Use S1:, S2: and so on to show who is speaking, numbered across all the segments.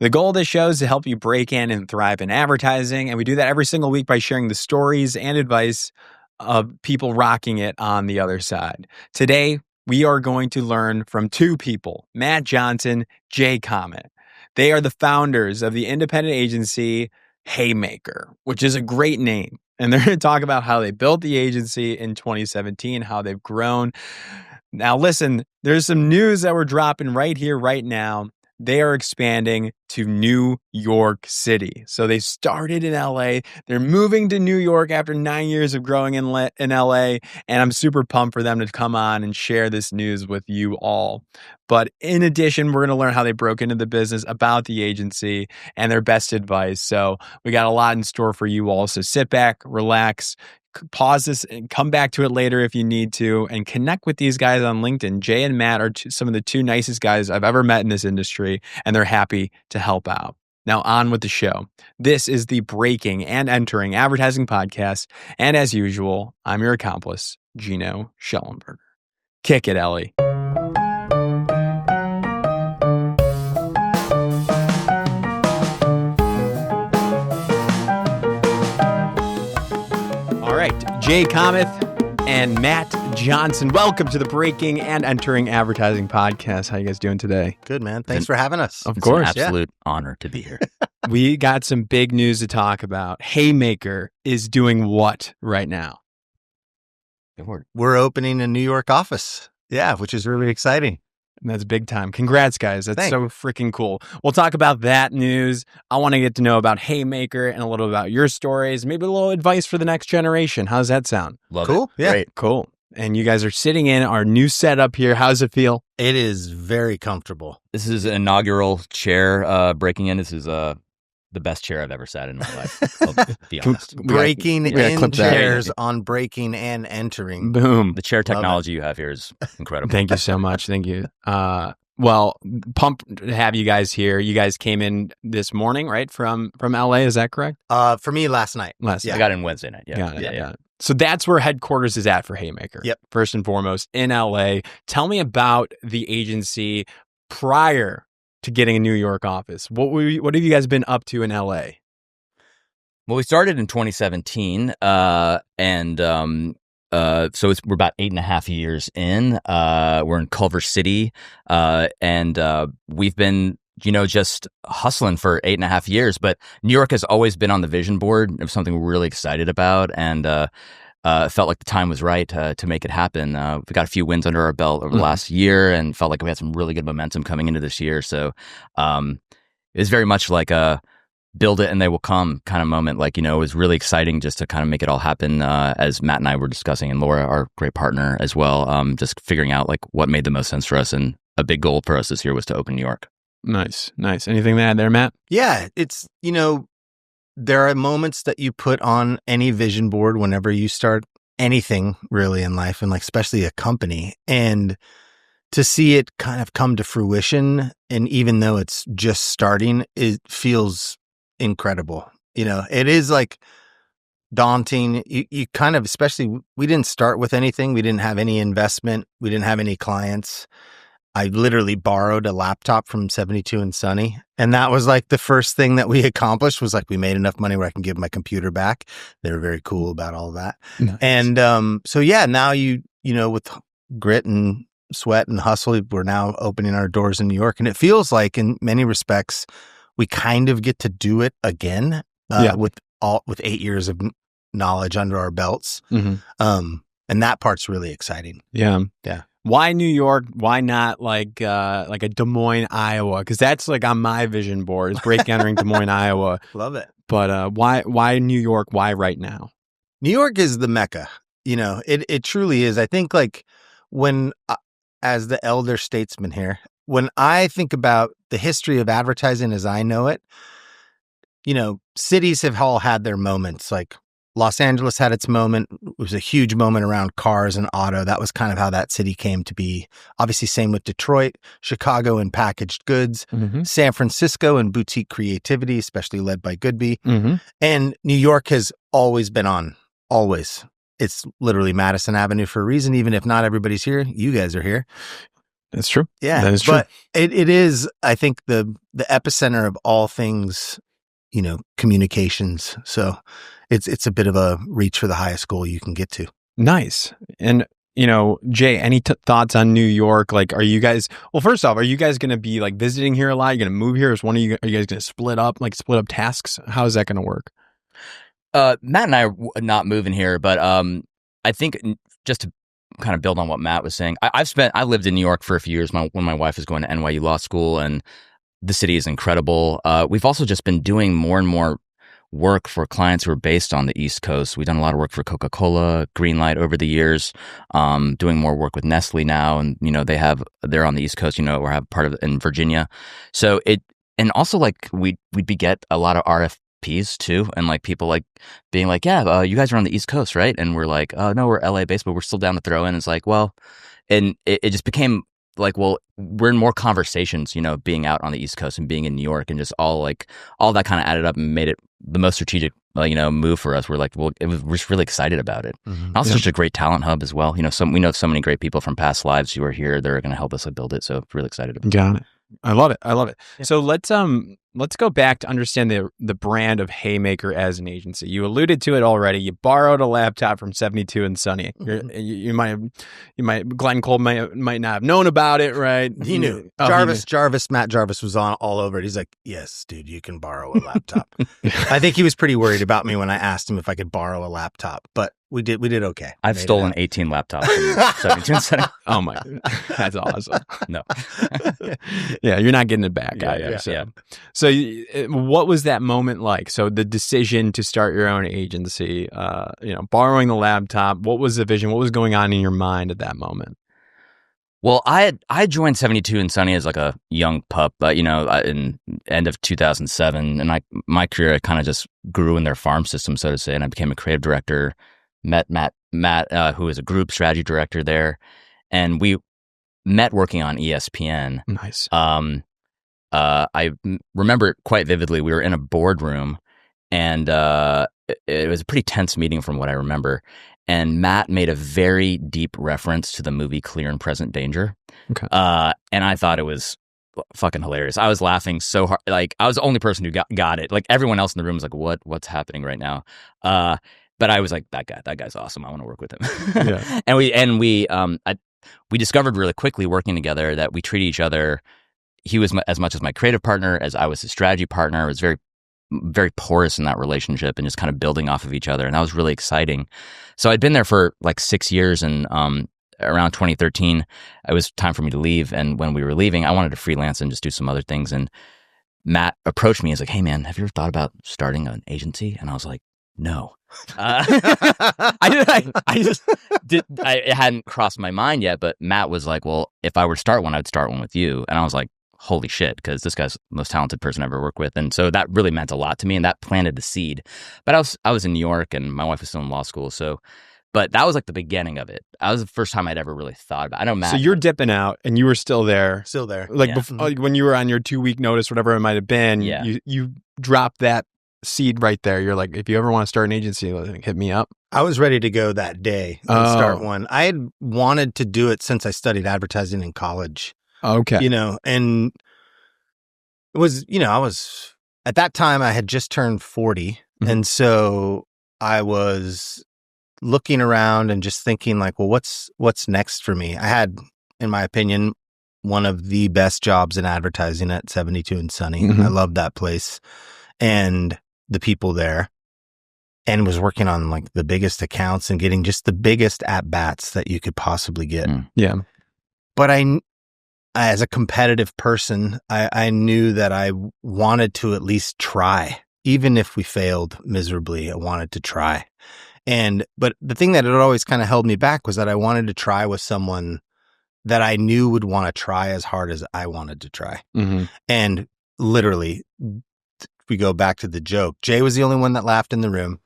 S1: The goal of this show is to help you break in and thrive in advertising, and we do that every single week by sharing the stories and advice of people rocking it on the other side. Today, we are going to learn from two people, Matt Johnson, Jay Kamath. They are the founders of the independent agency Haymaker, which is a great name. And they're going to talk about how they built the agency in 2017, how they've grown. Now, listen, there's some news that we're dropping right here, right now. They are expanding to New York City. So they started in LA. They're moving to New York after 9 years of growing in LA. And I'm super pumped for them to come on and share this news with you all. But in addition, we're going to learn how they broke into the business, about the agency, and their best advice. So we got a lot in store for you all. So sit back, relax, pause this and come back to it later if you need to, and connect with these guys on LinkedIn. Jay and Matt are some of the two nicest guys I've ever met in this industry, and they're happy to help out. Now on with the show. This is the Breaking and Entering Advertising Podcast, and as usual, I'm your accomplice, Gino Schellenberger. Kick it, Ellie. Jay Kamath and Matt Johnson, welcome to the Breaking and Entering Advertising Podcast. How you guys doing today?
S2: Good, man. Thanks for having us.
S1: Of course.
S3: It's an absolute honor to be here.
S1: We got some big news to talk about. Haymaker is doing what right now?
S2: We're opening a New York office. Yeah, which is really exciting.
S1: And that's big time. Congrats, guys. That's so freaking cool. We'll talk about that news. I want to get to know about Haymaker and a little about your stories, maybe a little advice for the next generation. How's that sound?
S2: Cool.
S1: Yeah. Great. Cool. And you guys are sitting in our new setup here. How's it feel?
S2: It is very comfortable.
S3: This is an inaugural chair breaking in. This is the best chair I've ever sat in my life. I'll be honest.
S2: Breaking in chairs on breaking and entering.
S1: Boom.
S3: The chair technology you have here is incredible.
S1: Thank you so much. Thank you. Well, pumped to have you guys here. You guys came in this morning, right? From LA, is that correct?
S2: For me, last night.
S3: I got in Wednesday night. Yeah.
S1: Got it, yeah. So that's where headquarters is at for Haymaker.
S2: Yep.
S1: First and foremost, in LA. Tell me about the agency prior to getting a New York office. What have you guys been up to in LA?
S3: Well, we started in 2017, so we're about 8.5 years in. We're in Culver City, and we've been, just hustling for 8.5 years. But New York has always been on the vision board. It was something we're really excited about, and felt like the time was right to make it happen. We got a few wins under our belt over the last year, and felt like we had some really good momentum coming into this year. So it was very much like a build it and they will come kind of moment. Like, it was really exciting just to kind of make it all happen, as Matt and I were discussing, and Laura, our great partner as well, just figuring out like what made the most sense for us. And a big goal for us this year was to open New York.
S1: Nice. Anything to add there, Matt?
S2: Yeah, it's, there are moments that you put on any vision board whenever you start anything really in life, and like especially a company, and to see it kind of come to fruition. And even though it's just starting, it feels incredible. It is like daunting. You kind of, especially, we didn't start with anything. We didn't have any investment. We didn't have any clients. I literally borrowed a laptop from 72 and Sunny. And that was like the first thing that we accomplished, was like we made enough money where I can give my computer back. They were very cool about all that. Nice. And so, yeah, now with grit and sweat and hustle, we're now opening our doors in New York. And it feels like in many respects, we kind of get to do it again with 8 years of knowledge under our belts. Mm-hmm. And that part's really exciting.
S1: Yeah. Why New York? Why not like a Des Moines, Iowa? Because that's like on my vision board, is break entering Des Moines, Iowa.
S2: Love it.
S1: But why New York? Why right now?
S2: New York is the Mecca. It truly is. I think like when, as the elder statesman here, when I think about the history of advertising as I know it, cities have all had their moments. Like Los Angeles had its moment. It was a huge moment around cars and auto. That was kind of how that city came to be. Obviously, same with Detroit, Chicago and packaged goods, San Francisco and boutique creativity, especially led by Goodby. And New York has always been on, always. It's literally Madison Avenue for a reason. Even if not everybody's here, you guys are here.
S1: That's true.
S2: Yeah,
S1: that is true.
S2: but it is, I think, the epicenter of all things, communications. So it's a bit of a reach for the highest goal you can get to.
S1: Nice. And Jay, any thoughts on New York? Like, are you guys? Well, first off, are you guys going to be like visiting here a lot? Are you going to move here? Is one of you? Are you guys going to split up tasks? How is that going to work?
S3: Matt and I are not moving here, but I think just to kind of build on what Matt was saying, I lived in New York for a few years when my wife was going to NYU Law School, and the city is incredible. We've also just been doing more and more work for clients who are based on the East Coast. We've done a lot of work for Coca-Cola, Greenlight over the years, doing more work with Nestle now, and they're on the East Coast, or have part of it in Virginia. So and also like we get a lot of RFPs too, and like people like being like, yeah, you guys are on the East Coast, right? And we're like, oh no, we're LA based, but we're still down to throw in. It's like, well, and it just became like, well, we're in more conversations, being out on the East Coast and being in New York, and just all that kind of added up and made it the most strategic, move for us. We're like, well, we're just really excited about it.
S2: Mm-hmm.
S3: Also, such a great talent hub as well. We know so many great people from past lives who are here. They're going to help us build it. So really excited about it.
S1: Got it. I love it.
S2: Yeah.
S1: So let's go back to understand the brand of Haymaker as an agency. You alluded to it already. You borrowed a laptop from 72 and Sunny. You might Glenn Cole might not have known about it, right?
S2: He knew. Matt Jarvis was on all over it. He's like, yes, dude, you can borrow a laptop. I think he was pretty worried about me when I asked him if I could borrow a laptop, but we did okay.
S3: I've stolen 18 laptops from 72 and Sunny.
S1: Oh my, that's awesome.
S3: No.
S1: Yeah, you're not getting it back. So what was that moment like? So the decision to start your own agency, borrowing the laptop, what was the vision? What was going on in your mind at that moment?
S3: Well, I joined 72 and Sunny as like a young pup, but in end of 2007, and my career kind of just grew in their farm system, so to say, and I became a creative director. Met Matt, who is a group strategy director there, and we met working on ESPN.
S1: Nice.
S3: I remember it quite vividly. We were in a boardroom, and it was a pretty tense meeting from what I remember. And Matt made a very deep reference to the movie Clear and Present Danger.
S1: Okay.
S3: And I thought it was fucking hilarious. I was laughing so hard. Like, I was the only person who got it. Like, everyone else in the room was like, what's happening right now? But I was like, that guy's awesome. I want to work with him.
S1: Yeah.
S3: and we discovered really quickly working together that we treat each other. He was as much as my creative partner as I was his strategy partner. It was very, very porous in that relationship and just kind of building off of each other. And that was really exciting. So I'd been there for like 6 years, and around 2013, it was time for me to leave. And when we were leaving, I wanted to freelance and just do some other things. And Matt approached me and was like, hey man, have you ever thought about starting an agency? And I was like, no. It hadn't crossed my mind yet, but Matt was like, well, if I were to start one, I'd start one with you. And I was like, holy shit, because this guy's the most talented person I've ever worked with. And so that really meant a lot to me, and that planted the seed. But I was in New York, and my wife was still in law school. But that was like the beginning of it. That was the first time I'd ever really thought about it. I know Matt.
S1: So you're dipping out, and you were still there.
S2: Still there.
S1: Like, before, when you were on your 2-week notice, whatever it might have been, you dropped that seed right there. You're like, if you ever want to start an agency, hit me up.
S2: I was ready to go that day and start one. I had wanted to do it since I studied advertising in college.
S1: Okay.
S2: And it was, I was, at that time I had just turned 40. Mm-hmm. And so I was looking around and just thinking like, well, what's next for me? I had, in my opinion, one of the best jobs in advertising at 72 and Sunny. Mm-hmm. I loved that place and the people there, and was working on like the biggest accounts and getting just the biggest at bats that you could possibly get.
S1: Yeah.
S2: But as a competitive person, I knew that I wanted to at least try. Even if we failed miserably, I wanted to try. But the thing that had always kind of held me back was that I wanted to try with someone that I knew would want to try as hard as I wanted to try. Mm-hmm. And literally, we go back to the joke. Jay was the only one that laughed in the room.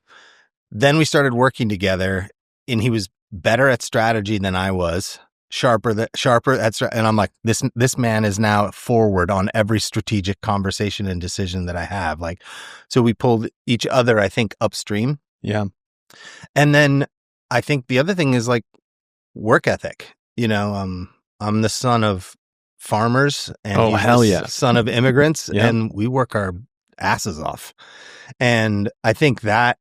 S2: Then we started working together, and he was better at strategy than I was. Sharper. And I'm like, this man is now forward on every strategic conversation and decision that I have. Like, so we pulled each other, I think, upstream.
S1: Yeah. And
S2: then I think the other thing is like work ethic. I'm I'm the son of farmers, and
S1: Oh,
S2: he's
S1: hell
S2: the
S1: yeah.
S2: son of immigrants,
S1: Yep.
S2: and we work our asses off. And I think that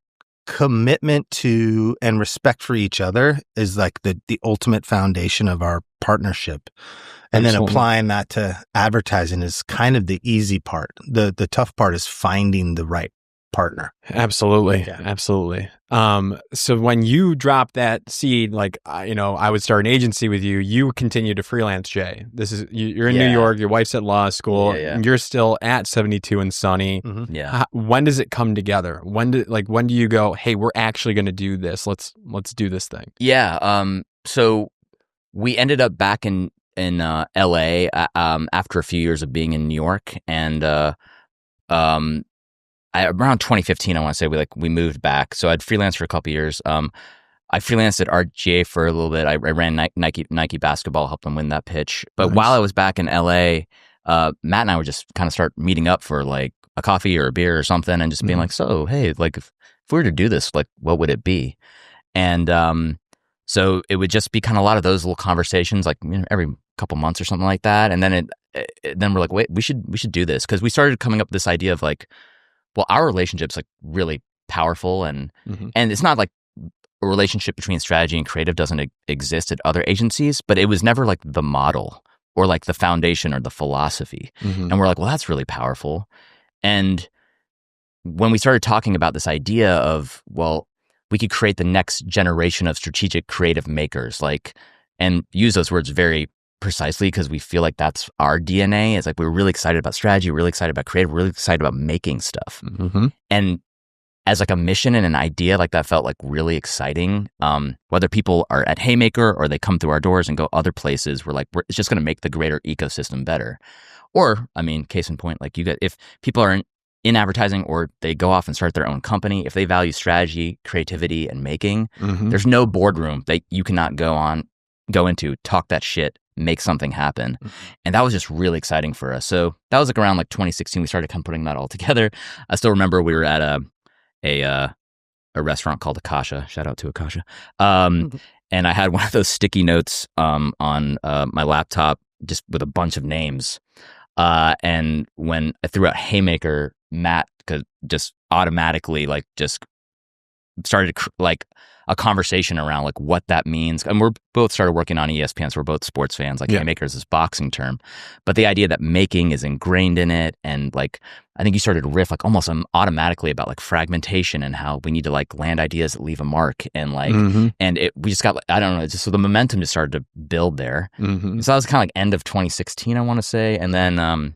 S2: commitment to and respect for each other is like the ultimate foundation of our partnership. And then
S1: Absolutely.
S2: applying that to advertising is kind of the easy part. The tough part is finding the right partner.
S1: Absolutely.
S2: Yeah.
S1: Absolutely. So when you drop that seed, like, I would start an agency with you, you continue to freelance, Jay. You're in New
S3: Yeah.
S1: York, your wife's at law school,
S3: Yeah.
S1: and you're still at 72 and Sunny.
S2: Mhm.
S3: Yeah.
S1: When does it come together? When do you go, hey, we're actually going to do this. Let's do this thing.
S3: Yeah. So we ended up back in LA after a few years of being in New York, and around 2015, I want to say we moved back. So I'd freelanced for a couple years. I freelanced at RGA for a little bit. I ran Nike basketball, helped them win that pitch. But
S2: Nice.
S3: while I was back in LA, Matt and I would just kind of start meeting up for like a coffee or a beer or something, and just being like, so hey, like if we were to do this, like what would it be? And so it would just be kind of a lot of those little conversations, like every couple months or something like that. And then then we're like, wait, we should do this, because we started coming up with this idea of like, well, our relationship's like really powerful, and it's not like a relationship between strategy and creative doesn't exist at other agencies, but it was never like the model or like the foundation or the philosophy. And we're like, well, that's really powerful. And when we started talking about this idea of, well, we could create the next generation of strategic creative makers, like, and use those words very precisely because we feel like that's our DNA. It's like we're really excited about strategy, we're really excited about creative, we're really excited about making stuff. And as like a mission and an idea, like that felt like really exciting. Whether people are at Haymaker or they come through our doors and go other places, it's just going to make the greater ecosystem better. Or, I mean, case in point, like if people are in advertising or they go off and start their own company, if they value strategy, creativity, and making, there's no boardroom that you cannot go into, talk that shit, make something happen. And that was just really exciting for us. So that was like around like 2016, we started kind of putting that all together. I still remember we were at a restaurant called Akasha. Shout out to Akasha. And I had one of those sticky notes on my laptop just with a bunch of names. And when I threw out Haymaker, Matt could just automatically like just started like a conversation around like what that means. And we're both started working on ESPN, so we're both sports fans. Like Haymaker is this boxing term, but the idea that making is ingrained in it, and like I think you started to riff like almost automatically about like fragmentation and how we need to like land ideas that leave a mark, and like and we just got like, I don't know, just so the momentum just started to build there. So that was kind of like end of 2016, I want to say, and then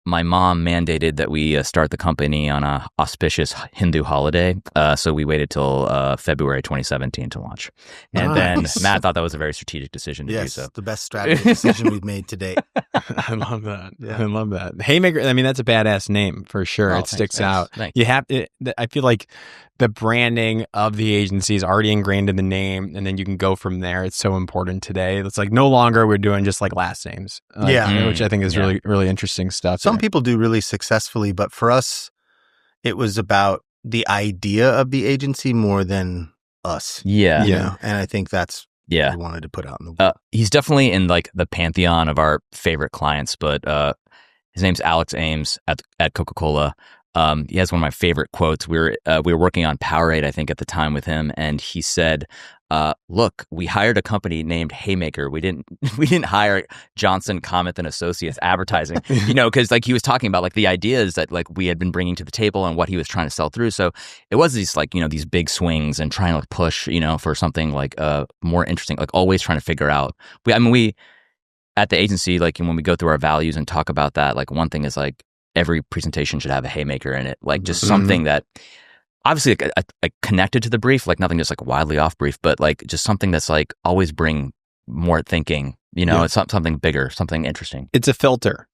S3: my mom mandated that we start the company on a auspicious Hindu holiday. So we waited till February 2017 to launch. And then Matt thought that was a very strategic decision to do so.
S2: The best strategy decision we've made to date.
S1: I love that. Yeah. I love that. Haymaker, I mean, that's a badass name for sure. It sticks out.
S3: Thanks.
S1: You have to, I feel like the branding of the agency is already ingrained in the name, and then you can go from there. It's so important today. It's like no longer we're doing just like last names. Which I think is really, really interesting stuff.
S2: Some people do really successfully, but for us, it was about the idea of the agency more than us.
S3: Yeah.
S2: You know? And I think that's what we wanted to put out in the world.
S3: He's definitely in like the pantheon of our favorite clients, but his name's Alex Ames at Coca-Cola. He has one of my favorite quotes. We were working on Powerade, I think, at the time with him, and he said, "Look, we hired a company named Haymaker. We didn't hire Johnson, Kamath and Associates Advertising, because like he was talking about like the ideas that like we had been bringing to the table and what he was trying to sell through. So it was these like these big swings and trying to like push for something like more interesting, like always trying to figure out. We at the agency, like when we go through our values and talk about that, like one thing is like every presentation should have a Haymaker in it, like just something that obviously like connected to the brief, like nothing just like wildly off brief, but like just something that's like always bring more thinking, it's something bigger, something interesting.
S1: It's a filter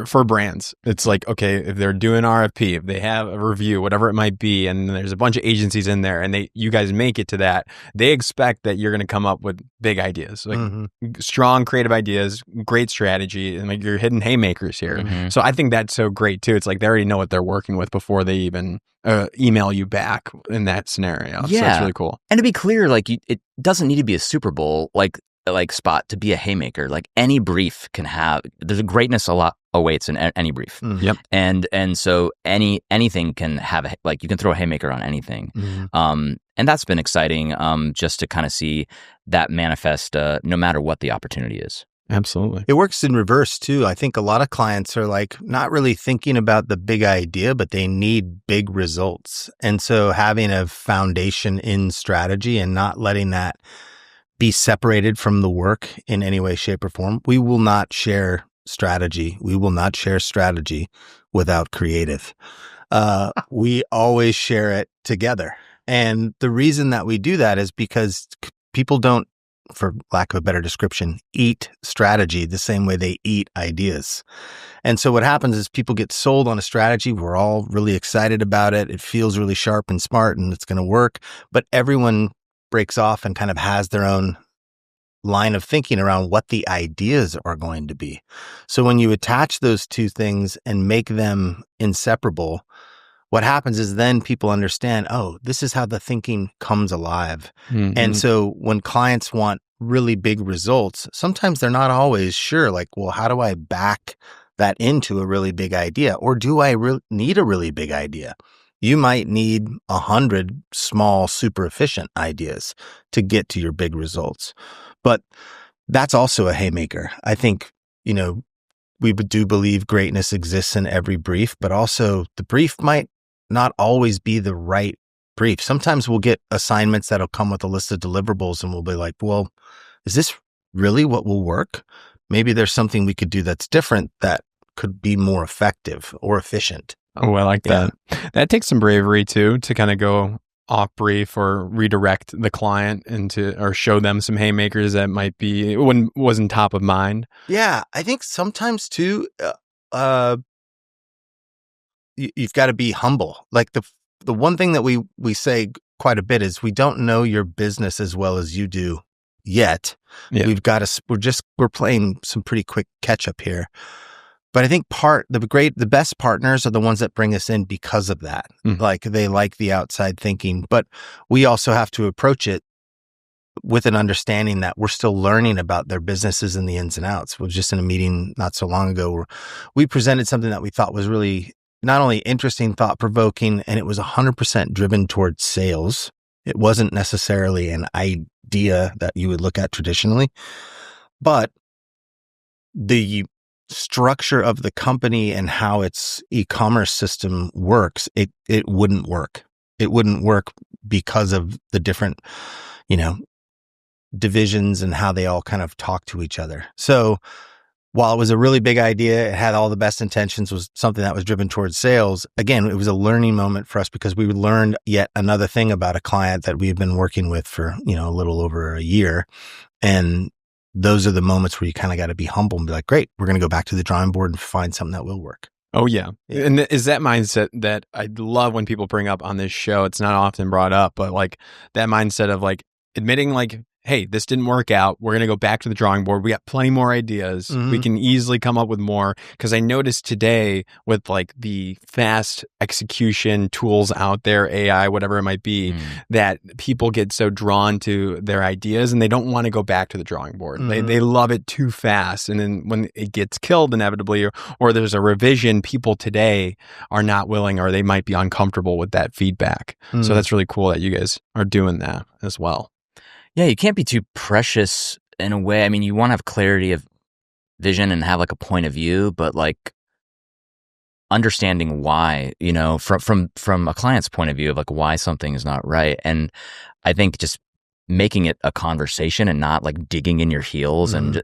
S1: for brands. It's like, okay, if they're doing RFP, if they have a review, whatever it might be, and there's a bunch of agencies in there and you guys make it to that, they expect that you're going to come up with big ideas, like strong creative ideas, great strategy, and like you're hitting haymakers here. So I think that's so great too. It's like they already know what they're working with before they even email you back in that scenario. So it's really cool.
S3: And to be clear, like it doesn't need to be a Super Bowl. Like like spot to be a haymaker. Like any brief can have, there's a greatness a lot awaits in any brief.
S1: Yep.
S3: And so anything can have like you can throw a haymaker on anything. And that's been exciting just to kind of see that manifest no matter what the opportunity is.
S1: Absolutely.
S2: It works in reverse too. I think a lot of clients are like not really thinking about the big idea, but they need big results. And so having a foundation in strategy and not letting that be separated from the work in any way, shape, or form. We will not share strategy. We will not share strategy without creative. We always share it together. And the reason that we do that is because people don't, for lack of a better description, eat strategy the same way they eat ideas. And so what happens is people get sold on a strategy. We're all really excited about it. It feels really sharp and smart and it's going to work. But everyone breaks off and kind of has their own line of thinking around what the ideas are going to be. So when you attach those two things and make them inseparable, what happens is then people understand, oh, this is how the thinking comes alive. And so when clients want really big results, sometimes they're not always sure, like, well, how do I back that into a really big idea? Or do I need a really big idea? You might need 100 small, super efficient ideas to get to your big results. But that's also a haymaker. I think, we do believe greatness exists in every brief, but also the brief might not always be the right brief. Sometimes we'll get assignments that'll come with a list of deliverables and we'll be like, well, is this really what will work? Maybe there's something we could do that's different that could be more effective or efficient.
S1: Oh, I like that. That takes some bravery too, to kind of go off brief or redirect the client or show them some haymakers that might be wasn't top of mind.
S2: Yeah. I think sometimes too, you've got to be humble. Like the one thing that we say quite a bit is we don't know your business as well as you do yet. Yeah. We're playing some pretty quick catch up here. But I think the best partners are the ones that bring us in because of that. Like they like the outside thinking, but we also have to approach it with an understanding that we're still learning about their businesses and the ins and outs. We were just in a meeting not so long ago where we presented something that we thought was really not only interesting, thought-provoking, and it was 100% driven towards sales. It wasn't necessarily an idea that you would look at traditionally, but the structure of the company and how its e-commerce system works, it wouldn't work. It wouldn't work because of the different, divisions and how they all kind of talk to each other. So while it was a really big idea, it had all the best intentions, was something that was driven towards sales. Again, it was a learning moment for us because we learned yet another thing about a client that we've been working with for, a little over a year. And those are the moments where you kind of got to be humble and be like, great, we're going to go back to the drawing board and find something that will work.
S1: Oh, yeah. And is that mindset that I love when people bring up on this show? It's not often brought up, but like that mindset of like admitting like, hey, this didn't work out. We're going to go back to the drawing board. We got plenty more ideas. We can easily come up with more. Because I noticed today with like the fast execution tools out there, AI, whatever it might be, that people get so drawn to their ideas and they don't want to go back to the drawing board. They love it too fast. And then when it gets killed inevitably or there's a revision, people today are not willing or they might be uncomfortable with that feedback. So that's really cool that you guys are doing that as well.
S3: Yeah, you can't be too precious in a way. I mean, you want to have clarity of vision and have like a point of view, but like understanding why, from a client's point of view of like why something is not right. And I think just making it a conversation and not like digging in your heels. And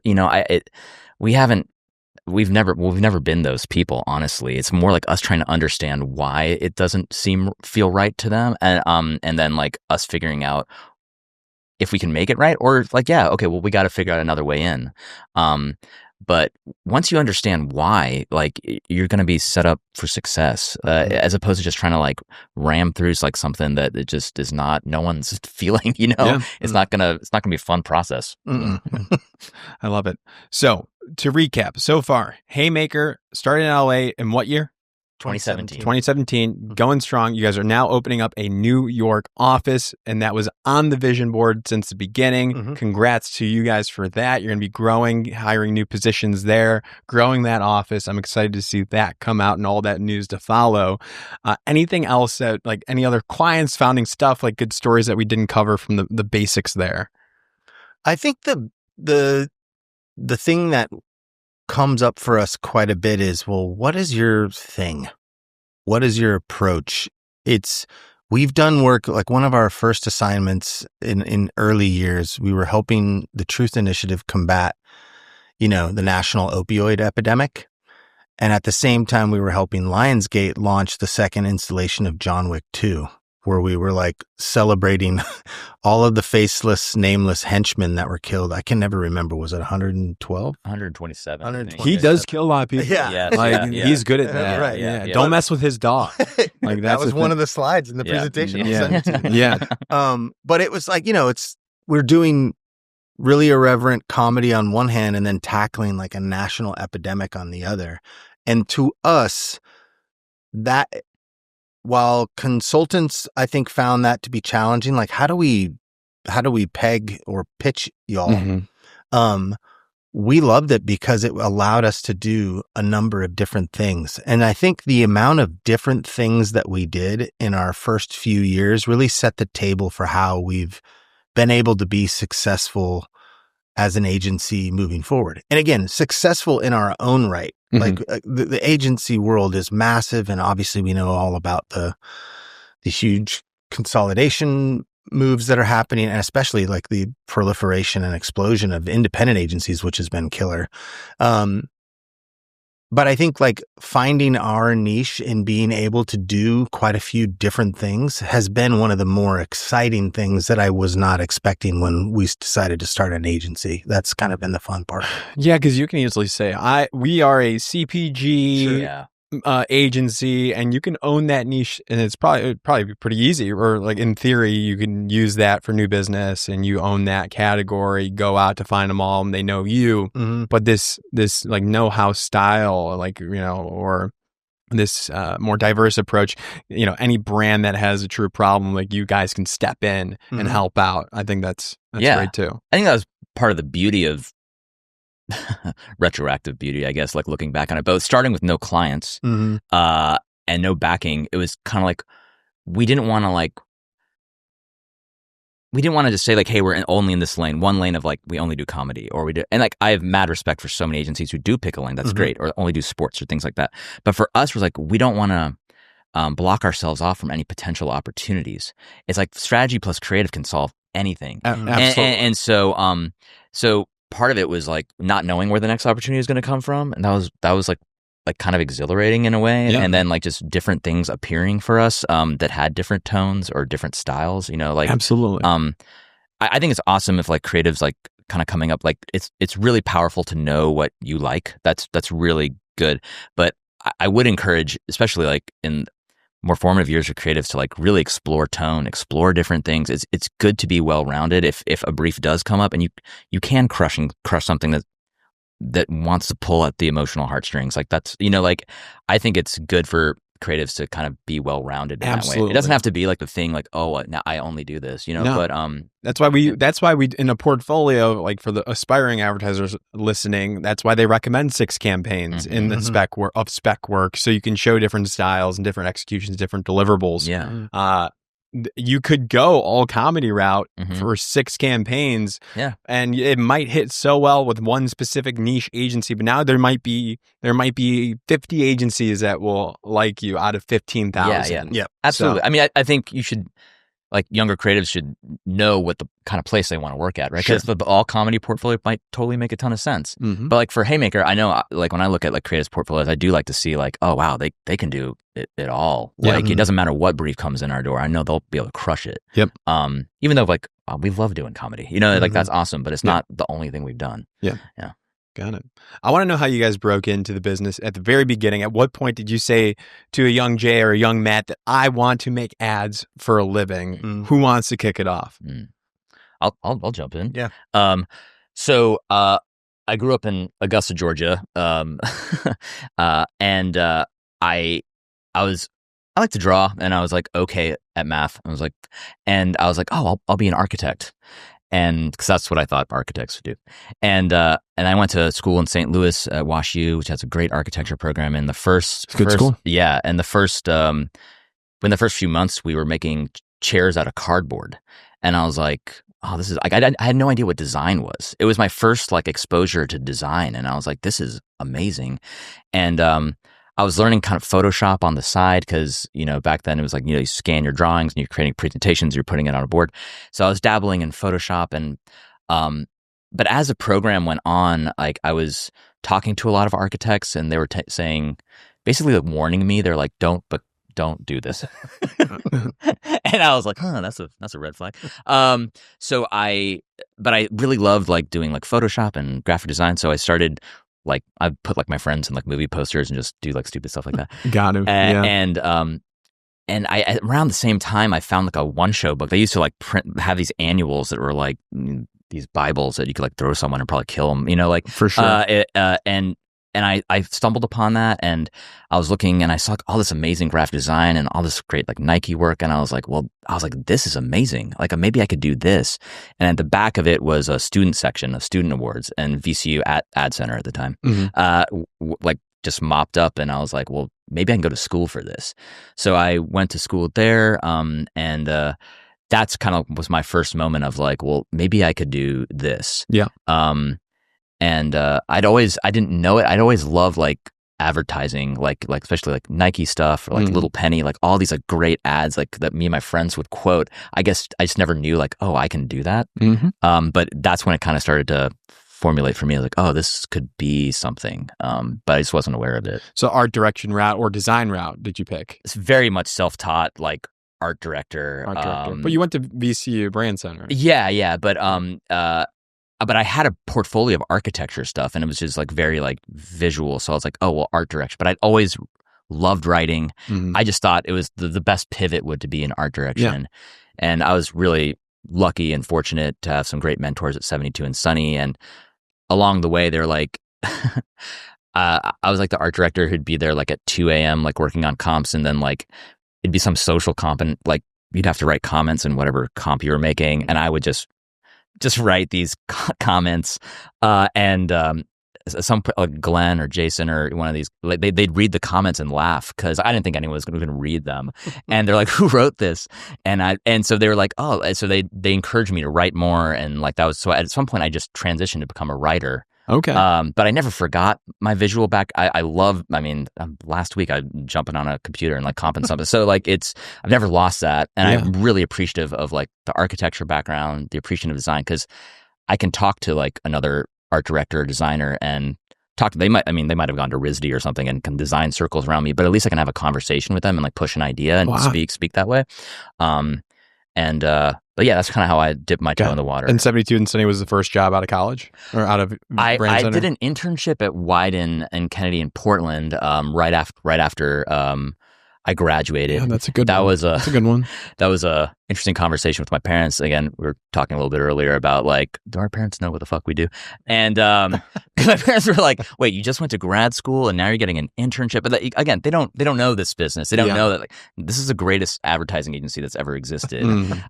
S3: we've never been those people, honestly. It's more like us trying to understand why it doesn't feel right to them, and then like us figuring out if we can make it right, or like, yeah, okay, well, we got to figure out another way in. But once you understand why, like, you're going to be set up for success, as opposed to just trying to like ram through like something that it just is not, no one's feeling, it's not gonna be a fun process.
S1: I love it. So to recap, so far, Haymaker started in LA in what year?
S3: 2017.
S1: 2017, going strong. You guys are now opening up a New York office, and that was on the vision board since the beginning. Congrats to you guys for that. You're going to be growing, hiring new positions there, growing that office. I'm excited to see that come out and all that news to follow. Anything else that, like any other clients, founding stuff, like good stories that we didn't cover from the basics there?
S2: I think the thing that comes up for us quite a bit is, well, what is your thing? What is your approach? We've done work, like one of our first assignments in early years, we were helping the Truth Initiative combat, the national opioid epidemic. And at the same time, we were helping Lionsgate launch the second installation of John Wick 2, where we were like celebrating all of the faceless, nameless henchmen that were killed. I can never remember. Was it 112?
S3: 127.
S2: 127.
S1: He does kill a lot of people.
S2: Yeah.
S3: Yes,
S1: Like
S3: yeah.
S1: he's good at that.
S2: Right.
S1: Yeah. Don't mess with his dog. Like
S2: that was
S1: the
S2: one
S1: thing.
S2: of the slides in the presentation. I'll
S1: Yeah.
S2: send it to you.
S1: Yeah.
S2: But it was like, we're doing really irreverent comedy on one hand and then tackling like a national epidemic on the other. And to us, that, while consultants, I think, found that to be challenging, like how do we peg or pitch y'all? We loved it because it allowed us to do a number of different things. And I think the amount of different things that we did in our first few years really set the table for how we've been able to be successful as an agency moving forward. And again, successful in our own right. Like the agency world is massive. And obviously we know all about the huge consolidation moves that are happening, and especially like the proliferation and explosion of independent agencies, which has been killer. But I think like finding our niche and being able to do quite a few different things has been one of the more exciting things that I was not expecting when we decided to start an agency. That's kind of been the fun part.
S1: Yeah, because you can easily say, we are a CPG agency, and you can own that niche, and it's probably pretty easy. Or like in theory, you can use that for new business, and you own that category. Go out to find them all, and they know you. But this like know-how style, like or this more diverse approach, any brand that has a true problem, like you guys can step in and help out. I think that's great too.
S3: I think that was part of the beauty of retroactive beauty, I guess, like looking back on it, but starting with no clients and no backing, it was kind of like we didn't want to just say like, hey, we're only in this lane, one lane of like we only do comedy, or we do, and like I have mad respect for so many agencies who do pick a lane, that's great, or only do sports or things like that. But for us, we're like, we don't want to block ourselves off from any potential opportunities. It's like strategy plus creative can solve anything.
S1: Absolutely.
S3: And so part of it was like not knowing where the next opportunity is going to come from, and that was like kind of exhilarating in a way. And then like just different things appearing for us that had different tones or different styles. Like
S1: absolutely.
S3: I think it's awesome if like creatives like kind of coming up, like it's really powerful to know what you like. That's really good. But I would encourage, especially like in more formative years for creatives, to like really explore tone, explore different things. It's good to be well-rounded. If a brief does come up and you can crush something that wants to pull at the emotional heartstrings, like that's, like I think it's good for creatives to kind of be well-rounded in that way. It doesn't have to be like the thing like, oh, now I only do this, no. But that's why
S1: we in a portfolio, like for the aspiring advertisers listening, that's why they recommend 6 campaigns in the spec work, so you can show different styles and different executions, different deliverables. You could go all comedy route for 6 campaigns, and it might hit so well with one specific niche agency. But now there might be 50 agencies that will like you out of 15,000.
S3: Yeah, absolutely. So, I mean, I think you should, like, younger creatives should know what the kind of place they want to work at, right? Because the all comedy portfolio might totally make a ton of sense. But like for Haymaker, I know, like when I look at like creatives portfolios, I do like to see like, oh wow, they can do it all. Like it doesn't matter what brief comes in our door. I know they'll be able to crush it. Even though like we love doing comedy, like that's awesome, but it's not the only thing we've done. Yeah.
S1: Got it. I want to know how you guys broke into the business at the very beginning. At what point did you say to a young Jay or a young Matt that I want to make ads for a living? Who wants to kick it off?
S3: I'll jump in.
S2: Yeah.
S3: So I grew up in Augusta, Georgia, and I I like to draw, and I was like okay at math. I was like, oh, I'll be an architect, and because that's what I thought architects would do. And I went to school in St. Louis at Wash U, which has a great architecture program. And
S1: It's a good school.
S3: Yeah, and in the first few months, we were making chairs out of cardboard, and I was like, oh, this is like I had no idea what design was. It was my first like exposure to design, and I was like, this is amazing. And I was learning kind of Photoshop on the side because, back then it was like, you scan your drawings and you're creating presentations, you're putting it on a board. So I was dabbling in Photoshop, and but as the program went on, like I was talking to a lot of architects, and they were saying, basically like warning me. They're like, don't do this. And I was like, that's a red flag. But I really loved like doing like Photoshop and graphic design. So I started like, I put like my friends in like movie posters and just do like stupid stuff like that.
S1: Got him. Yeah.
S3: And I around the same time I found like a one-show book. They used to like have these annuals that were like these Bibles that you could like throw someone and probably kill them, like
S1: for sure.
S3: And I stumbled upon that, and I was looking, and I saw like, all this amazing graphic design and all this great like Nike work, and I was like, this is amazing. Like maybe I could do this. And at the back of it was a student section of student awards and VCU at Ad Center at the time, like just mopped up, and I was like, well, maybe I can go to school for this. So I went to school there, and that's kind of was my first moment of like, well, maybe I could do this.
S1: Yeah.
S3: And I didn't know it. I'd always loved like advertising, like especially like Nike stuff or like Little Penny, like all these like great ads like that me and my friends would quote. I guess I just never knew like, oh, I can do that. But that's when it kind of started to formulate for me. I was like, oh, this could be something. But I just wasn't aware of it.
S1: So art direction route or design route did you pick?
S3: It's very much self-taught, like art director.
S1: But you went to VCU Brand Center.
S3: Yeah. But I had a portfolio of architecture stuff, and it was just like very like visual. So I was like, oh, well, art direction. But I'd always loved writing. I just thought it was the best pivot would to be in art direction. Yeah. And I was really lucky and fortunate to have some great mentors at 72 and Sunny. And along the way, they're like, I was like the art director who'd be there like at 2 a.m. like working on comps, and then like it'd be some social comp, and like you'd have to write comments in whatever comp you were making, and I would just write these comments, and some like Glenn or Jason or one of these, like they'd read the comments and laugh because I didn't think anyone was going to read them, and they're like, "Who wrote this?" And so they were like, "Oh," so they encouraged me to write more, and like that was so. At some point, I just transitioned to become a writer.
S1: Okay.
S3: But I never forgot my visual back. I love, last week I jumping on a computer and like comping something. So like I've never lost that. And I'm really appreciative of like the architecture background, the appreciation of design, because I can talk to like another art director or designer and they might have gone to RISD or something and can design circles around me, but at least I can have a conversation with them and like push an idea and speak that way. But yeah, that's kind of how I dipped my toe in the water.
S1: And 72 and Sunny was the first job out of college or out of Brand Center?
S3: I did an internship at Wyden and Kennedy in Portland right after I graduated.
S1: Yeah, that's a good one. That's a good one.
S3: That was a interesting conversation with my parents. Again, we were talking a little bit earlier about like, do our parents know what the fuck we do? And my parents were like, wait, you just went to grad school and now you're getting an internship. But again, they don't know this business. They don't know that like this is the greatest advertising agency that's ever existed.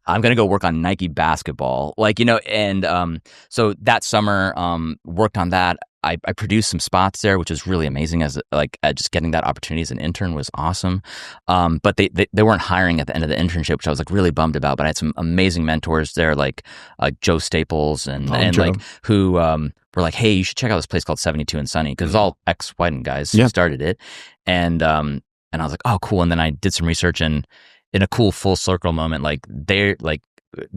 S3: I'm going to go work on Nike basketball. Like, and so that summer worked on that. I produced some spots there, which was really amazing. Just getting that opportunity as an intern was awesome. But they weren't hiring at the end of the internship, which I was like really bummed about. But I had some amazing mentors there, like Joe Staples and
S1: Joe.
S3: like who were like, hey, you should check out this place called 72 and Sunny, because it's all ex-Wyden guys who started it. And I was like, oh, cool. And then I did some research, and in a cool full circle moment, like they're like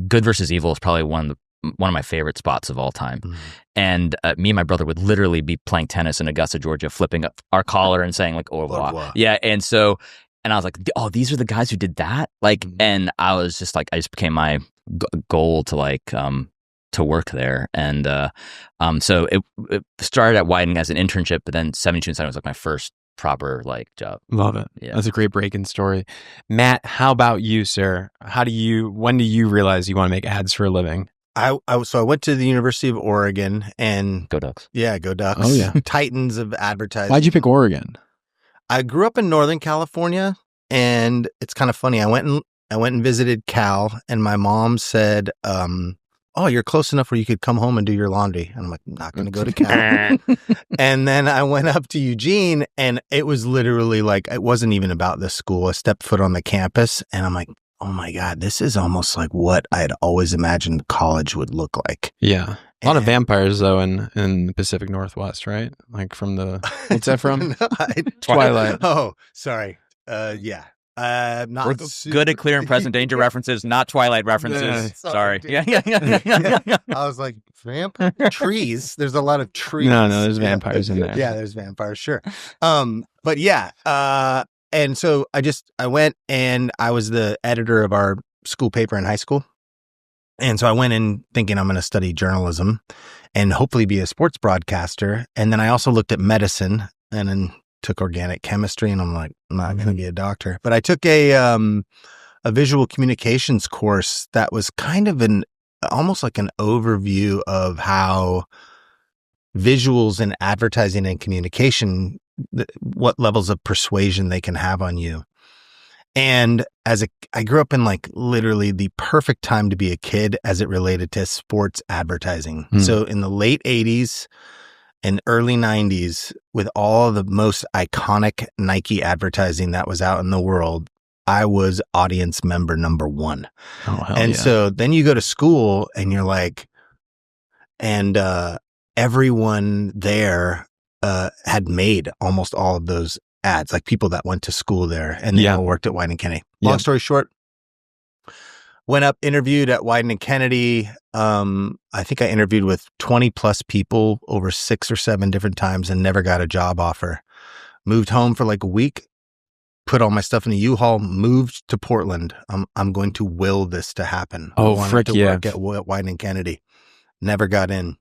S3: Good versus Evil is probably one of my favorite spots of all time. And me and my brother would literally be playing tennis in Augusta, Georgia, flipping up our collar and saying like, au revoir. Yeah. And I was like, oh, these are the guys who did that. Like, and I was just like, I just became my goal to like, to work there. And so it started at Wyden as an internship, but then 72 and Sunny was like my first proper like job.
S1: Love it. Yeah. That's a great break-in story. Matt, how about you, sir? When do you realize you want to make ads for a living?
S2: So I went to the University of Oregon and
S3: Go Ducks.
S2: Yeah, go Ducks.
S1: Oh yeah.
S2: Titans of advertising.
S1: Why'd you pick Oregon?
S2: I grew up in Northern California, and it's kind of funny. I went and visited Cal, and my mom said, "Oh, you're close enough where you could come home and do your laundry." And I'm like, "I'm not going to go to Cal." And then I went up to Eugene, and it was literally like, it wasn't even about the school. I stepped foot on the campus, and I'm like, oh my God, this is almost like what I had always imagined college would look like.
S1: Yeah. A lot of vampires, though, in the Pacific Northwest, right? Like from the, what's that from?
S2: No,
S1: Twilight.
S2: Oh, sorry. Yeah. Not
S3: We're good at clear and present danger references, not Twilight references. Sorry. Yeah.
S2: I was like, trees. There's a lot of trees.
S1: No, there's vampires in there.
S2: Yeah, there's vampires, sure. But yeah, and so I went, and I was the editor of our school paper in high school. And so I went in thinking I'm going to study journalism and hopefully be a sports broadcaster. And then I also looked at medicine and then took organic chemistry, and I'm like, I'm not going to be a doctor. But I took a visual communications course that was kind of almost like an overview of how visuals in advertising and communication, what levels of persuasion they can have on you. And I grew up in like literally the perfect time to be a kid as it related to sports advertising. So in the late 80s and early 90s, with all the most iconic Nike advertising that was out in the world, I was audience member number one.
S1: Oh, hell
S2: and
S1: yeah.
S2: so then you go to school and you're like, and everyone there had made almost all of those ads, like people that went to school there and they all worked at Wieden and Kennedy. Long story short, went up, interviewed at Wieden and Kennedy. I think I interviewed with 20 plus people over 6 or 7 different times and never got a job offer. Moved home for like a week, put all my stuff in a U-Haul, moved to Portland. I'm going to will this to happen.
S1: Oh,
S2: I wanted
S1: frick
S2: to
S1: yeah.
S2: work at Wieden and Kennedy. Never got in.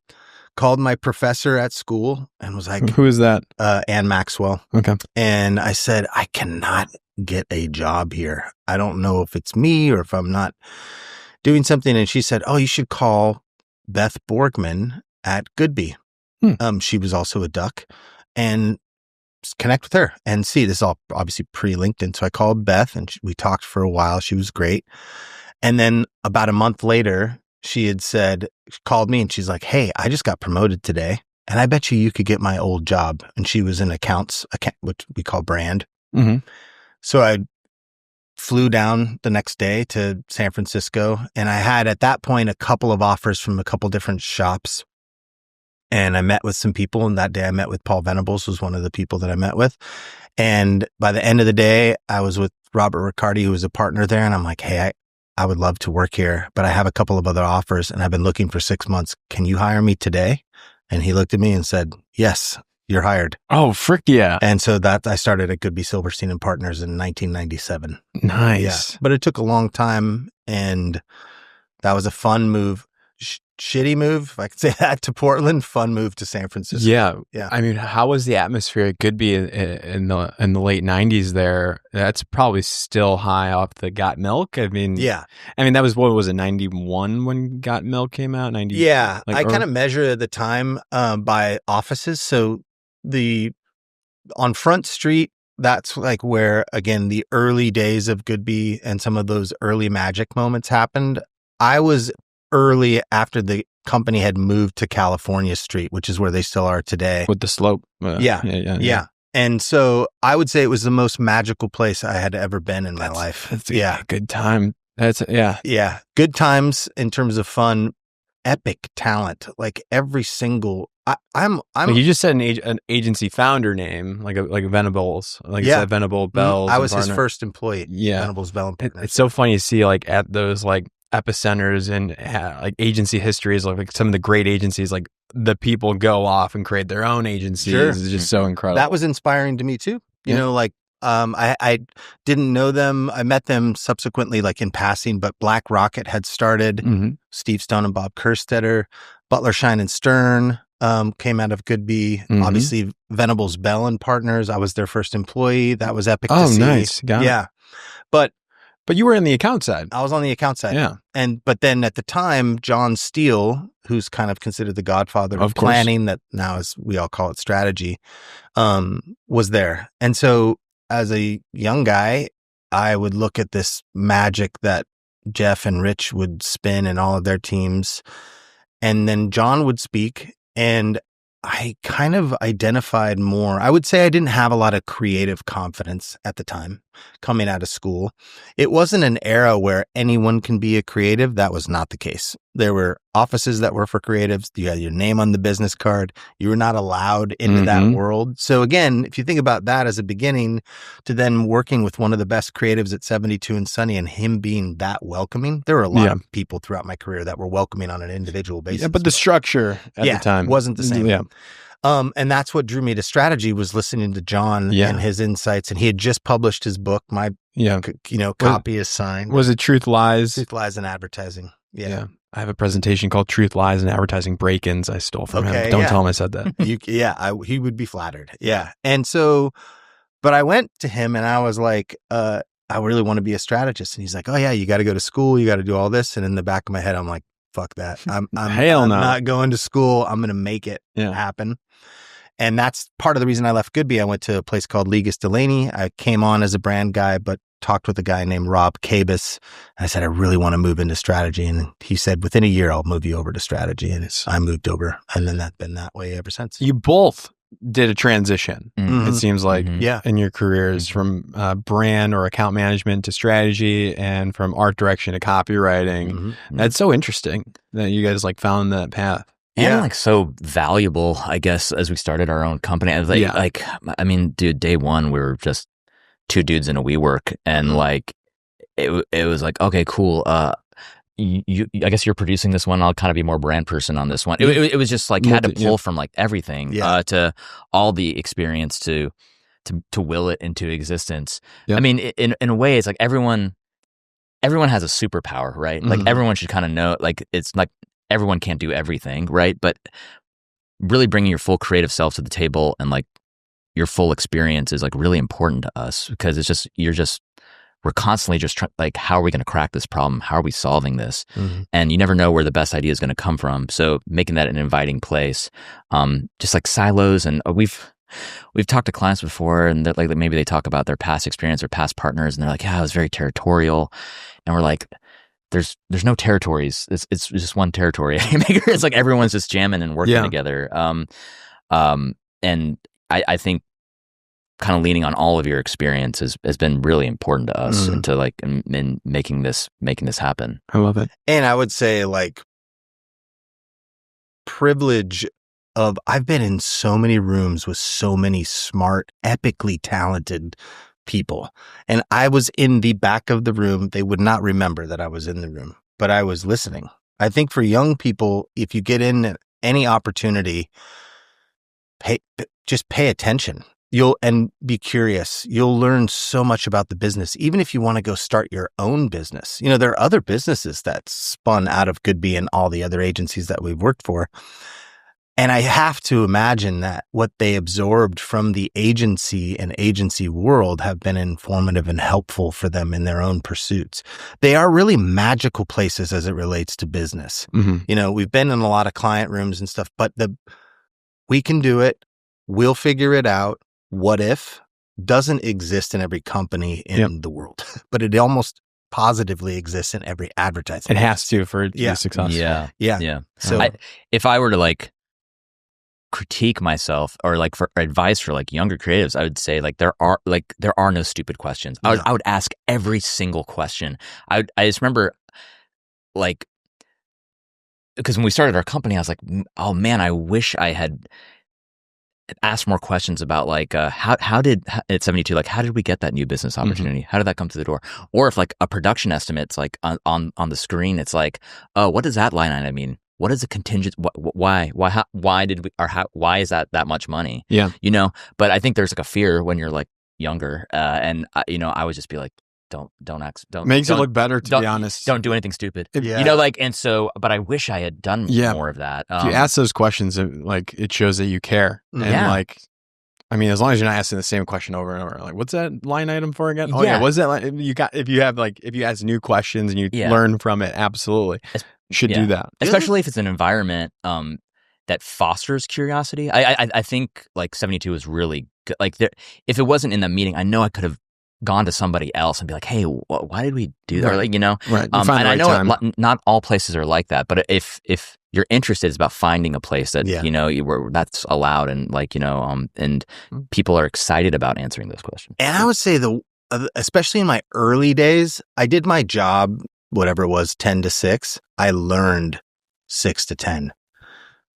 S2: Called my professor at school and was like,
S1: who is that?
S2: Ann Maxwell.
S1: Okay.
S2: And I said, I cannot get a job here. I don't know if it's me or if I'm not doing something. And she said, oh, you should call Beth Borgman at Goodby. She was also a Duck, and connect with her and see. This is all obviously pre-LinkedIn. So I called Beth and we talked for a while. She was great. And then about a month later, she called me and she's like, hey, I just got promoted today, and I bet you could get my old job. And she was in accounts, which we call brand.
S1: Mm-hmm.
S2: So I flew down the next day to San Francisco, and I had at that point a couple of offers from a couple different shops. And I met with some people, and that day I met with Paul Venables, was one of the people that I met with. And by the end of the day, I was with Robert Riccardi, who was a partner there. And I'm like, hey, I would love to work here, but I have a couple of other offers and I've been looking for 6 months. Can you hire me today? And he looked at me and said, yes, you're hired.
S1: Oh, frick yeah.
S2: And so that I started at Goodby Silverstein and Partners in 1997.
S1: Nice.
S2: Yeah. But it took a long time, and that was a fun move. Shitty move, if I could say that, to Portland. Fun move to San Francisco.
S1: Yeah. I mean, how was the atmosphere at Goodby in the late 90s there? That's probably still high off the Got Milk. I mean, that was, what was it, 91 when Got Milk came out? 90.
S2: Yeah. I kind of measure the time by offices. So on Front Street, that's like where, again, the early days of Goodby and some of those early magic moments happened. I was early after the company had moved to California Street, which is where they still are today.
S1: With the slope.
S2: Yeah. And so I would say it was the most magical place I had ever been in my life.
S1: That's a good time.
S2: Yeah. Good times in terms of fun, epic talent. Like every single, I'm
S1: you just said an agency founder name, like Venables, you said Venable Bells.
S2: I was his first employee.
S1: Yeah.
S2: Venables Bell and Partners.
S1: It's so funny to see like at those like epicenters and like agency histories, like some of the great agencies, like the people go off and create their own agencies.
S2: Sure.
S1: It's just so incredible.
S2: That was inspiring to me too. You know, like I didn't know them. I met them subsequently, like in passing, but Black Rocket had started.
S1: Mm-hmm.
S2: Steve Stone and Bob Kerstetter, Butler, Shine and Stern came out of Goodby.
S1: Mm-hmm.
S2: Obviously, Venables Bell and Partners. I was their first employee. That was epic to see.
S1: Nice. Got it.
S2: Yeah. But
S1: But you were in the account side.
S2: I was on the account side.
S1: Yeah.
S2: But then at the time, John Steele, who's kind of considered the godfather of planning, that now is, we all call it strategy, was there. And so as a young guy, I would look at this magic that Jeff and Rich would spin in all of their teams. And then John would speak, and I kind of identified more. I would say I didn't have a lot of creative confidence at the time coming out of school. It wasn't an era where anyone can be a creative. That was not the case. There were offices that were for creatives. You had your name on the business card. You were not allowed into that world. So again, if you think about that as a beginning to then working with one of the best creatives at 72 and Sunny and him being that welcoming, there were a lot of people throughout my career that were welcoming on an individual basis.
S1: Yeah, but the structure at the time
S2: wasn't the same.
S1: Yeah.
S2: And that's what drew me to strategy, was listening to John and his insights. And he had just published his book. My, copy is signed.
S1: Was it Truth Lies?
S2: Truth Lies in Advertising. Yeah.
S1: I have a presentation called Truth Lies in Advertising Break-ins I stole from him. Don't tell him I said that.
S2: He would be flattered. Yeah. And so, but I went to him and I was like, I really want to be a strategist. And he's like, oh yeah, you got to go to school. You got to do all this. And in the back of my head, I'm like, fuck that. I'm not going to school. I'm going to make it happen. And that's part of the reason I left Goodby. I went to a place called Legis Delaney. I came on as a brand guy, but talked with a guy named Rob Cabus. I said, I really want to move into strategy. And he said, within a year, I'll move you over to strategy. And I moved over. And then that's been that way ever since.
S1: You both did a transition, it seems like, in your careers, from brand or account management to strategy, and from art direction to copywriting. That's so interesting that you guys found that path.
S3: And so valuable, I guess, as we started our own company. I mean, dude, day one, we were just two dudes in a WeWork, and it was like, okay, cool. I guess you're producing this one. I'll kind of be more brand person on this one. It was just had to pull from everything to all the experience to will it into existence. I mean, in a way, it's like everyone has a superpower, right? Everyone should kind of know. It's everyone can't do everything, right? But really bringing your full creative self to the table and your full experience is really important to us, because it's just we're constantly just trying, how are we going to crack this problem? How are we solving this? And you never know where the best idea is going to come from. So making that an inviting place, just silos. And we've talked to clients before, and that maybe they talk about their past experience or past partners, and they're like, yeah, it was very territorial. And we're like, there's no territories. It's just one territory. Haymaker. It's everyone's just jamming and working together. And I think kind of leaning on all of your experience has been really important to us, and to in making this happen.
S1: I love it.
S2: And I would say privilege of, I've been in so many rooms with so many smart, epically talented people, and I was in the back of the room. They would not remember that I was in the room, but I was listening. I think for young people, if you get in any opportunity, just pay attention. And be curious. You'll learn so much about the business, even if you want to go start your own business. There are other businesses that spun out of Goodby and all the other agencies that we've worked for. And I have to imagine that what they absorbed from the agency and agency world have been informative and helpful for them in their own pursuits. They are really magical places as it relates to business. We've been in a lot of client rooms and stuff, but we can do it. We'll figure it out. What if doesn't exist in every company in the world, but it almost positively exists in every advertising.
S1: It has to for it to be successful.
S3: Yeah.
S2: So
S3: if I were to critique myself, or for advice for younger creatives, I would say there are no stupid questions. I would ask every single question. I just remember because when we started our company, I was like, oh man, I wish I had ask more questions about how did at 72, how did we get that new business opportunity? How did that come through the door? Or if a production estimate's on the screen, it's oh, what does that line item mean? What is the contingent? Why did we, or why is that much money?
S1: Yeah.
S3: But I think there's a fear when you're younger. And I would just be don't
S1: makes it look better, to be honest.
S3: Don't do anything stupid. And so, but I wish I had done more of that.
S1: If you ask those questions, it shows that you care. And I mean, as long as you're not asking the same question over and over, like, what's that line item for again? Oh
S3: Yeah.
S1: what's that line? If you ask new questions and you
S3: Yeah.
S1: learn from it, absolutely should do that.
S3: Especially if it's an environment that fosters curiosity. I think like 72 is really good. Like if it wasn't in the meeting, I know I could have gone to somebody else and be like, hey, why did we do that? Or like,
S1: Right.
S3: And I know not all places are like that, but if you're interested, it's about finding a place that, where that's allowed and like, and people are excited about answering those questions.
S2: And I would say especially in my early days, I did my job, whatever it was, 10 to 6. I learned 6 to 10.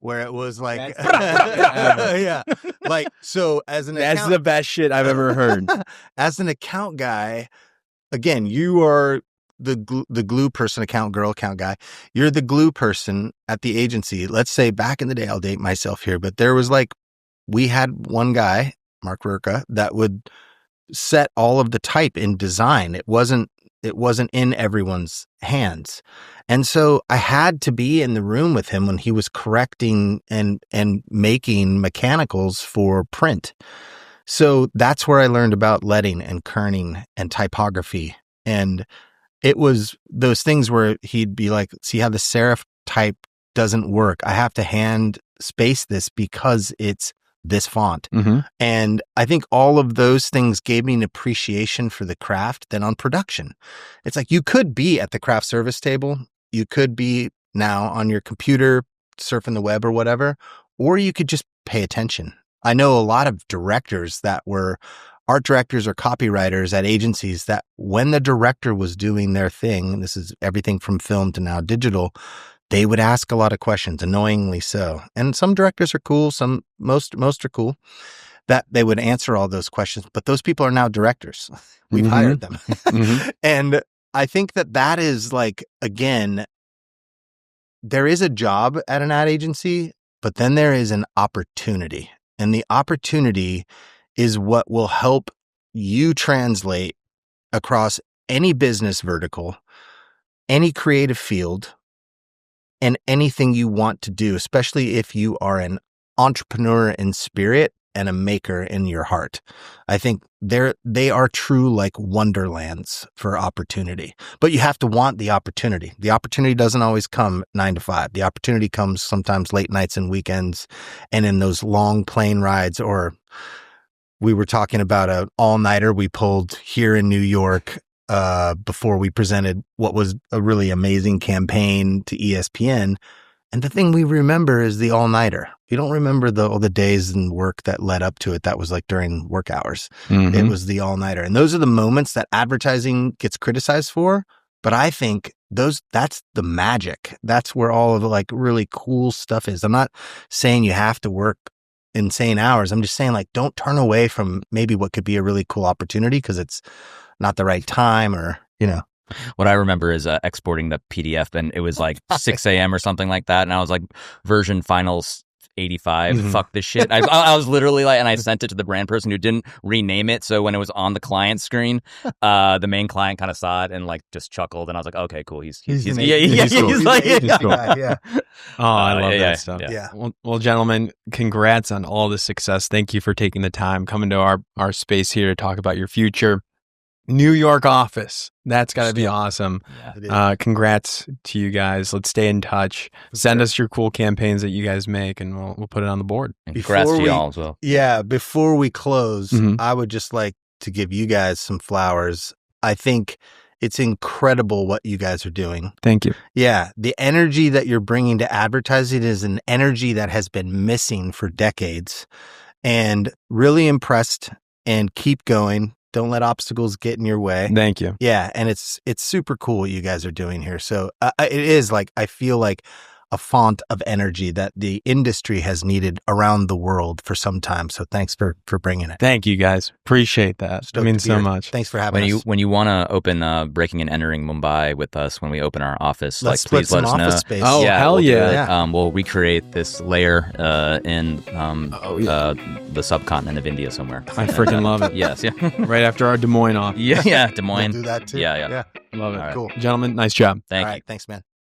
S2: Where it was like, yeah, like, so
S1: that's the best shit I've ever heard.
S2: As an account guy, again, you are the glue person, account girl, account guy. You're the glue person at the agency. Let's say back in the day, I'll date myself here, but there was like, we had one guy, Mark Rurka, that would set all of the type in design. It wasn't in everyone's hands. And so I had to be in the room with him when he was correcting and making mechanicals for print. So that's where I learned about leading and kerning and typography. And it was those things where he'd be like, see how the serif type doesn't work. I have to hand space this because it's this font.
S1: Mm-hmm.
S2: And I think all of those things gave me an appreciation for the craft than on production. It's like you could be at the craft service table. You could be now on your computer surfing the web or whatever, or you could just pay attention. I know a lot of directors that were art directors or copywriters at agencies that when the director was doing their thing, and this is everything from film to now digital, they would ask a lot of questions, annoyingly so. And some directors are cool. Most are cool that they would answer all those questions. But those people are now directors. We've hired them. And I think that is like, again, there is a job at an ad agency, but then there is an opportunity. And the opportunity is what will help you translate across any business vertical, any creative field, and anything you want to do, especially if you are an entrepreneur in spirit and a maker in your heart. I think they are true like wonderlands for opportunity, but you have to want the opportunity. The opportunity doesn't always come 9 to 5. The opportunity comes sometimes late nights and weekends and in those long plane rides. Or we were talking about an all-nighter we pulled here in New York before we presented what was a really amazing campaign to ESPN. And the thing we remember is the all-nighter. We don't remember all the days and work that led up to it. That was like during work hours. It was the all-nighter. And those are the moments that advertising gets criticized for. But I think that's the magic. That's where all of the like really cool stuff is. I'm not saying you have to work insane hours. I'm just saying like, don't turn away from maybe what could be a really cool opportunity because it's not the right time or,
S3: What I remember is exporting the PDF, and it was like 6 a.m. or something like that. And I was like, version finals 85, fuck this shit. I was literally like, and I sent it to the brand person who didn't rename it. So when it was on the client screen, the main client kind of saw it and like just chuckled. And I was like, okay, cool. He's cool.
S2: Yeah.
S1: Oh, I love that stuff.
S2: Yeah.
S1: Well, gentlemen, congrats on all the success. Thank you for taking the time, coming to our space here to talk about your future. New York office. That's got to be awesome.
S2: Yeah.
S1: Congrats to you guys. Let's stay in touch. Send us your cool campaigns that you guys make, and we'll put it on the board.
S3: And congrats to y'all as well.
S2: Yeah. Before we close, I would just like to give you guys some flowers. I think it's incredible what you guys are doing.
S1: Thank you.
S2: Yeah. The energy that you're bringing to advertising is an energy that has been missing for decades. And really impressed, and keep going. Don't let obstacles get in your way.
S1: Thank you.
S2: Yeah. And it's super cool what you guys are doing here. So it is like, I feel like a font of energy that the industry has needed around the world for some time. So thanks for bringing it.
S1: Thank you guys. Appreciate that.
S2: Stoked
S1: It means
S2: to be
S1: so
S2: here.
S1: much.
S2: Thanks for having us.
S3: When you want to open Breaking and Entering Mumbai with us when we open our office,
S2: Let's
S3: please
S2: split
S3: let us
S2: some
S3: know.
S2: office space.
S1: Oh, hell
S3: we'll do
S1: yeah.
S3: it. We'll recreate this layer in the subcontinent of India somewhere.
S1: I freaking love it.
S3: Yes, yeah.
S1: Right after our Des Moines office.
S3: Yeah, Des
S2: We'll
S3: Moines.
S2: do that too.
S3: Yeah.
S1: Love it.
S2: Cool.
S1: Gentlemen, nice job.
S3: Thank
S2: All
S3: you.
S2: right. Thanks, man.